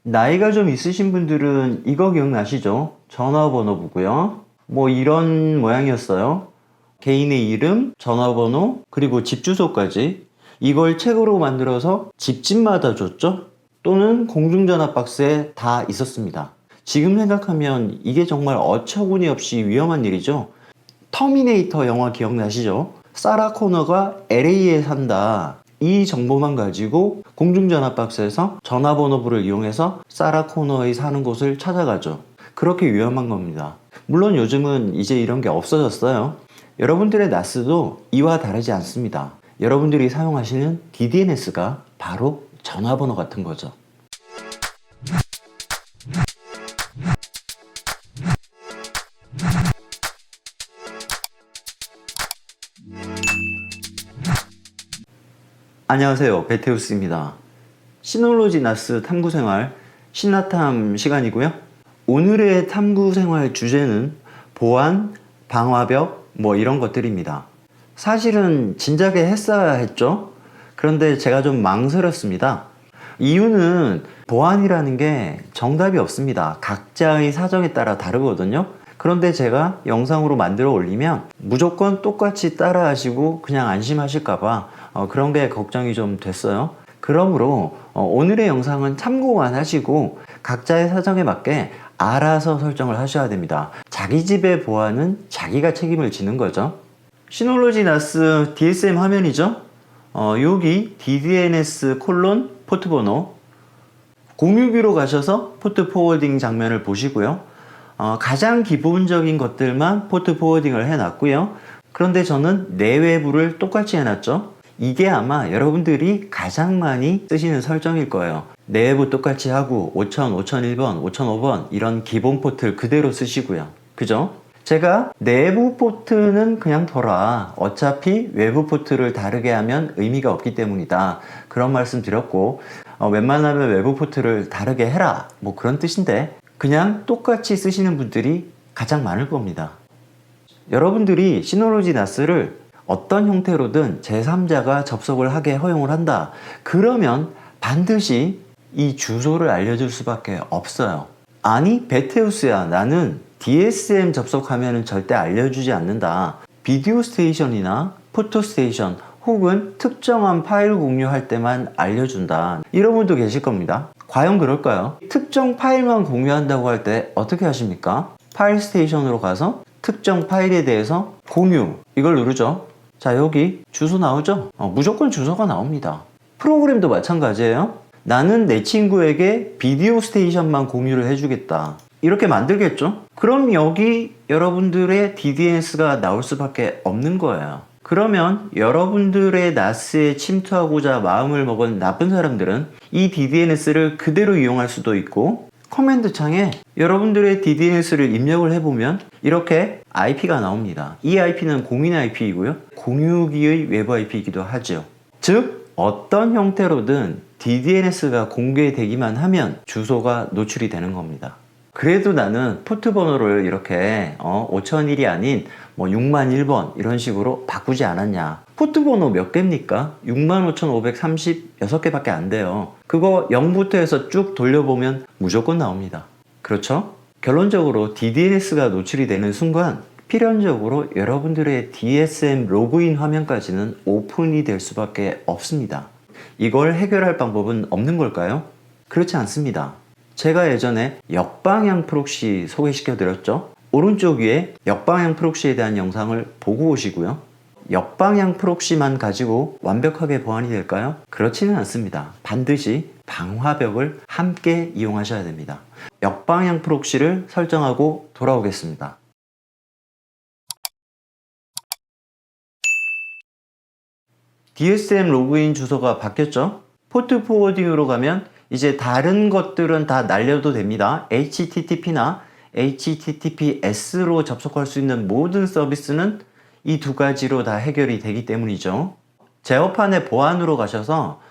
나이가 좀 있으신 분들은 이거 기억나시죠? 전화번호부고요. 뭐 이런 모양이었어요. 개인의 이름, 전화번호, 그리고 집 주소까지 이걸 책으로 만들어서 집집마다 줬죠? 또는 공중전화 박스에 다 있었습니다. 지금 생각하면 이게 정말 어처구니 없이 위험한 일이죠. 터미네이터 영화 기억나시죠? 사라 코너가 LA에 산다. 이 정보만 가지고 공중전화 박스에서 전화번호부를 이용해서 사라 코너의 사는 곳을 찾아가죠. 그렇게 위험한 겁니다. 물론 요즘은 이제 이런 게 없어졌어요. 여러분들의 나스도 이와 다르지 않습니다. 여러분들이 사용하시는 DDNS가 바로 전화번호 같은 거죠. 안녕하세요, 베테우스입니다. 시놀로지 나스 탐구생활 신나탐 시간이고요. 오늘의 탐구생활 주제는 보안, 방화벽 뭐 이런 것들입니다. 사실은 진작에 했어야 했죠. 그런데 제가 좀 망설였습니다. 이유는 보안이라는 게 정답이 없습니다. 각자의 사정에 따라 다르거든요. 그런데 제가 영상으로 만들어 올리면 무조건 똑같이 따라 하시고 그냥 안심하실까봐 그런 게 걱정이 좀 됐어요. 그러므로 오늘의 영상은 참고만 하시고 각자의 사정에 맞게 알아서 설정을 하셔야 됩니다. 자기 집의 보안은 자기가 책임을 지는 거죠. 시놀로지 나스 DSM 화면이죠. 여기 DDNS 콜론 포트 번호 공유기로 가셔서 포트 포워딩 장면을 보시고요. 가장 기본적인 것들만 포트 포워딩을 해놨고요. 그런데 저는 내외부를 똑같이 해놨죠. 이게 아마 여러분들이 가장 많이 쓰시는 설정일 거예요. 내외부 똑같이 하고 5000, 5001번, 5005번 이런 기본 포트를 그대로 쓰시고요. 그죠? 제가 내부 포트는 그냥 둬라. 어차피 외부 포트를 다르게 하면 의미가 없기 때문이다. 그런 말씀 드렸고 웬만하면 외부 포트를 다르게 해라. 뭐 그런 뜻인데 그냥 똑같이 쓰시는 분들이 가장 많을 겁니다. 여러분들이 시놀로지 나스를 어떤 형태로든 제3자가 접속을 하게 허용을 한다. 그러면 반드시 이 주소를 알려줄 수밖에 없어요. 아니 베테우스야, 나는 DSM 접속하면 절대 알려주지 않는다. 비디오 스테이션이나 포토 스테이션 혹은 특정한 파일 공유할 때만 알려준다. 이런 분도 계실 겁니다. 과연 그럴까요? 특정 파일만 공유한다고 할 때 어떻게 하십니까? 파일 스테이션으로 가서 특정 파일에 대해서 공유 이걸 누르죠. 자, 여기 주소 나오죠? 무조건 주소가 나옵니다. 프로그램도 마찬가지예요. 나는 내 친구에게 비디오 스테이션만 공유를 해주겠다. 이렇게 만들겠죠? 그럼 여기 여러분들의 DDNS가 나올 수밖에 없는 거예요. 그러면 여러분들의 NAS에 침투하고자 마음을 먹은 나쁜 사람들은 이 DDNS를 그대로 이용할 수도 있고 커맨드 창에 여러분들의 DDNS를 입력을 해보면 이렇게 IP가 나옵니다. 이 IP는 공인 IP이고요. 공유기의 외부 IP이기도 하죠. 즉 어떤 형태로든 DDNS가 공개되기만 하면 주소가 노출이 되는 겁니다. 그래도 나는 포트 번호를 이렇게 5001이 아닌 뭐 6001번 이런 식으로 바꾸지 않았냐. 포트 번호 몇 개입니까? 65,536개밖에 안 돼요. 그거 0부터 해서 쭉 돌려보면 무조건 나옵니다. 그렇죠? 결론적으로 DDNS가 노출이 되는 순간 필연적으로 여러분들의 DSM 로그인 화면까지는 오픈이 될 수밖에 없습니다. 이걸 해결할 방법은 없는 걸까요? 그렇지 않습니다. 제가 예전에 역방향 프록시 소개시켜 드렸죠. 오른쪽 위에 역방향 프록시에 대한 영상을 보고 오시고요. 역방향 프록시만 가지고 완벽하게 보안이 될까요? 그렇지는 않습니다. 반드시 방화벽을 함께 이용하셔야 됩니다. 역방향 프록시를 설정하고 돌아오겠습니다. DSM 로그인 주소가 바뀌었죠? 포트 포워딩으로 가면 이제 다른 것들은 다 날려도 됩니다. HTTP나 HTTPS로 접속할 수 있는 모든 서비스는 이 두 가지로 다 해결이 되기 때문이죠. 제어판의 보안으로 가셔서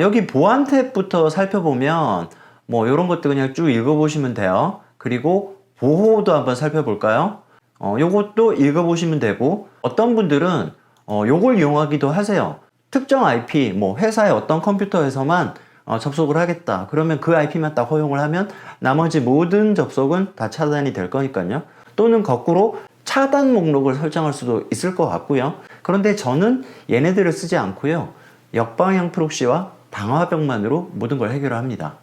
여기 보안 탭부터 살펴보면 뭐 이런 것들 그냥 쭉 읽어보시면 돼요. 그리고 보호도 한번 살펴볼까요? 요것도 읽어보시면 되고 어떤 분들은 요걸 이용하기도 하세요. 특정 IP, 뭐 회사의 어떤 컴퓨터에서만 접속을 하겠다. 그러면 그 IP만 딱 허용을 하면 나머지 모든 접속은 다 차단이 될 거니까요. 또는 거꾸로 차단 목록을 설정할 수도 있을 것 같고요. 그런데 저는 얘네들을 쓰지 않고요. 역방향 프록시와 방화벽만으로 모든 걸 해결합니다.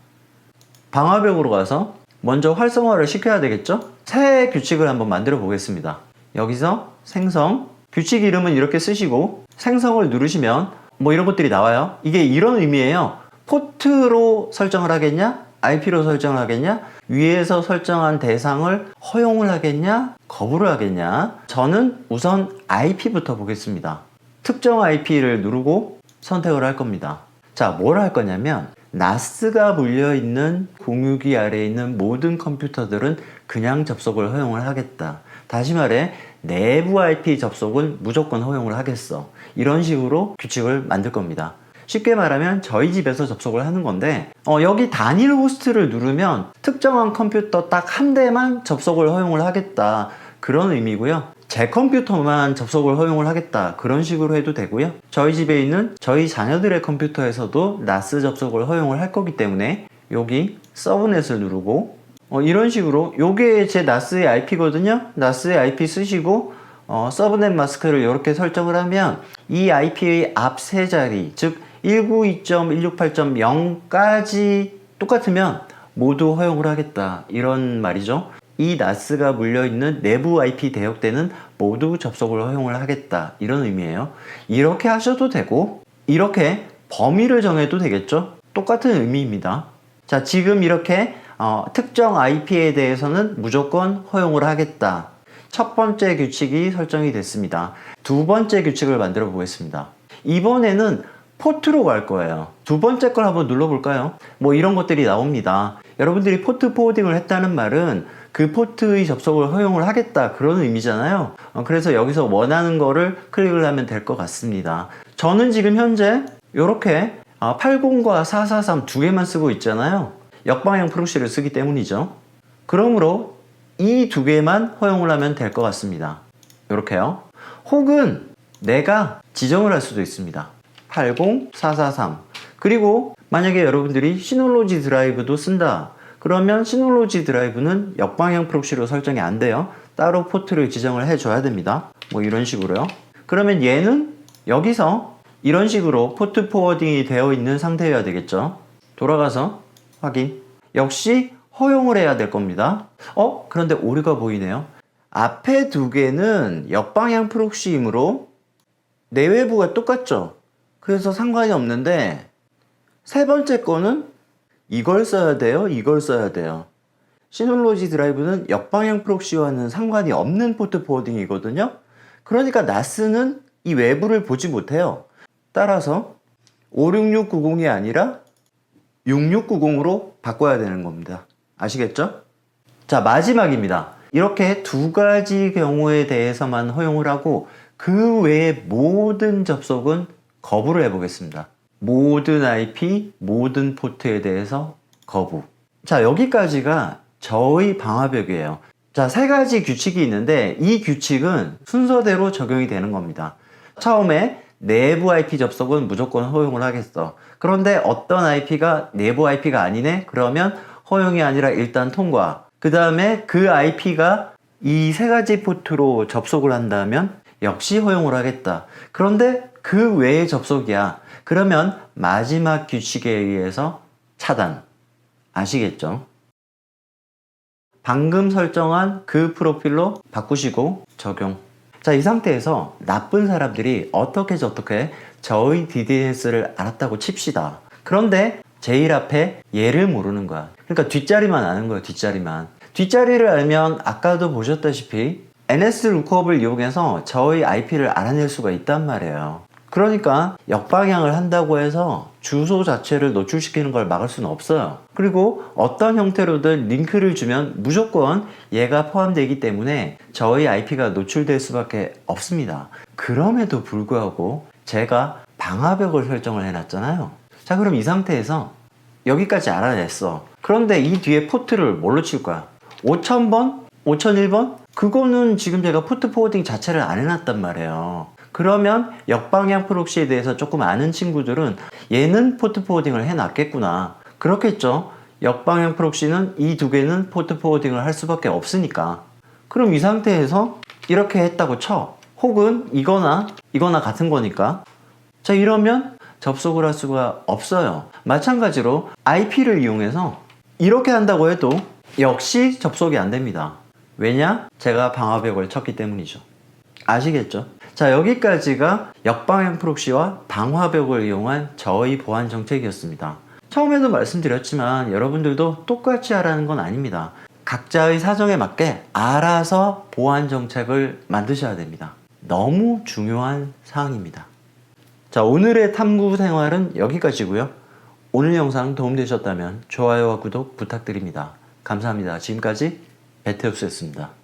방화벽으로 가서 먼저 활성화를 시켜야 되겠죠? 새 규칙을 한번 만들어 보겠습니다. 여기서 생성, 규칙 이름은 이렇게 쓰시고 생성을 누르시면 뭐 이런 것들이 나와요. 이게 이런 의미예요. 포트로 설정을 하겠냐? IP로 설정을 하겠냐? 위에서 설정한 대상을 허용을 하겠냐? 거부를 하겠냐? 저는 우선 IP부터 보겠습니다. 특정 IP를 누르고 선택을 할 겁니다. 자, 뭘 할 거냐면 NAS가 물려있는 공유기 아래에 있는 모든 컴퓨터들은 그냥 접속을 허용을 하겠다. 다시 말해 내부 IP 접속은 무조건 허용을 하겠어. 이런 식으로 규칙을 만들 겁니다. 쉽게 말하면 저희 집에서 접속을 하는 건데 여기 단일 호스트를 누르면 특정한 컴퓨터 딱 한 대만 접속을 허용을 하겠다. 그런 의미고요. 제 컴퓨터만 접속을 허용을 하겠다. 그런 식으로 해도 되고요. 저희 집에 있는 저희 자녀들의 컴퓨터에서도 NAS 접속을 허용을 할 거기 때문에 여기 서브넷을 누르고 이런 식으로 요게 제 NAS의 IP거든요. NAS의 IP 쓰시고 서브넷 마스크를 이렇게 설정을 하면 이 IP의 앞 세 자리 즉 192.168.0까지 똑같으면 모두 허용을 하겠다. 이런 말이죠. 이 NAS가 물려있는 내부 IP 대역대는 모두 접속을 허용을 하겠다. 이런 의미예요. 이렇게 하셔도 되고 이렇게 범위를 정해도 되겠죠. 똑같은 의미입니다. 자, 지금 이렇게 특정 IP에 대해서는 무조건 허용을 하겠다. 첫 번째 규칙이 설정이 됐습니다. 두 번째 규칙을 만들어 보겠습니다. 이번에는 포트로 갈 거예요. 두 번째 걸 한번 눌러볼까요? 뭐 이런 것들이 나옵니다. 여러분들이 포트 포워딩을 했다는 말은 그 포트의 접속을 허용을 하겠다 그런 의미잖아요. 그래서 여기서 원하는 거를 클릭을 하면 될 것 같습니다. 저는 지금 현재 이렇게 80과 443 두 개만 쓰고 있잖아요. 역방향 프록시를 쓰기 때문이죠. 그러므로 이 두 개만 허용을 하면 될 것 같습니다. 이렇게요. 혹은 내가 지정을 할 수도 있습니다. 80, 443 그리고 만약에 여러분들이 시놀로지 드라이브도 쓴다. 그러면 시놀로지 드라이브는 역방향 프록시로 설정이 안 돼요. 따로 포트를 지정을 해줘야 됩니다. 뭐 이런 식으로요. 그러면 얘는 여기서 이런 식으로 포트 포워딩이 되어 있는 상태여야 되겠죠. 돌아가서 확인. 역시 허용을 해야 될 겁니다. 그런데 오류가 보이네요. 앞에 두 개는 역방향 프록시이므로 내외부가 똑같죠. 그래서 상관이 없는데 세 번째 거는 이걸 써야 돼요. 이걸 써야 돼요. 시놀로지 드라이브는 역방향 프록시와는 상관이 없는 포트 포워딩이거든요. 그러니까 NAS는 이 외부를 보지 못해요. 따라서 56690이 아니라 6690으로 바꿔야 되는 겁니다. 아시겠죠? 자, 마지막입니다. 이렇게 두 가지 경우에 대해서만 허용을 하고 그 외의 모든 접속은 거부를 해보겠습니다. 모든 IP, 모든 포트에 대해서 거부. 자, 여기까지가 저의 방화벽이에요. 자, 세 가지 규칙이 있는데 이 규칙은 순서대로 적용이 되는 겁니다. 처음에 내부 IP 접속은 무조건 허용을 하겠어. 그런데 어떤 IP가 내부 IP가 아니네? 그러면 허용이 아니라 일단 통과. 그 다음에 그 IP가 이 세 가지 포트로 접속을 한다면 역시 허용을 하겠다. 그런데 그 외의 접속이야. 그러면 마지막 규칙에 의해서 차단. 아시겠죠? 방금 설정한 그 프로필로 바꾸시고 적용. 자, 이 상태에서 나쁜 사람들이 어떻게 저의 DDNS를 알았다고 칩시다. 그런데 제일 앞에 얘를 모르는 거야. 그러니까 뒷자리만 아는 거예요. 뒷자리를 알면 아까도 보셨다시피 NS 루크업을 이용해서 저의 IP를 알아낼 수가 있단 말이에요. 그러니까 역방향을 한다고 해서 주소 자체를 노출시키는 걸 막을 수는 없어요. 그리고 어떤 형태로든 링크를 주면 무조건 얘가 포함되기 때문에 저희 IP가 노출될 수밖에 없습니다. 그럼에도 불구하고 제가 방화벽을 설정을 해놨잖아요. 자, 그럼 이 상태에서 여기까지 알아냈어. 그런데 이 뒤에 포트를 뭘로 칠 거야? 5000번? 5001번? 그거는 지금 제가 포트 포워딩 자체를 안 해놨단 말이에요. 그러면 역방향 프록시에 대해서 조금 아는 친구들은 얘는 포트 포워딩을 해놨겠구나 그렇겠죠. 역방향 프록시는 이 두 개는 포트 포워딩을 할 수밖에 없으니까. 그럼 이 상태에서 이렇게 했다고 쳐. 혹은 이거나 같은 거니까. 자, 이러면 접속을 할 수가 없어요. 마찬가지로 IP를 이용해서 이렇게 한다고 해도 역시 접속이 안 됩니다. 왜냐? 제가 방화벽을 쳤기 때문이죠. 아시겠죠? 자, 여기까지가 역방향 프록시와 방화벽을 이용한 저의 보안 정책이었습니다. 처음에도 말씀드렸지만 여러분들도 똑같이 하라는 건 아닙니다. 각자의 사정에 맞게 알아서 보안 정책을 만드셔야 됩니다. 너무 중요한 사항입니다. 자, 오늘의 탐구 생활은 여기까지고요. 오늘 영상 도움되셨다면 좋아요와 구독 부탁드립니다. 감사합니다. 지금까지 베테우스였습니다.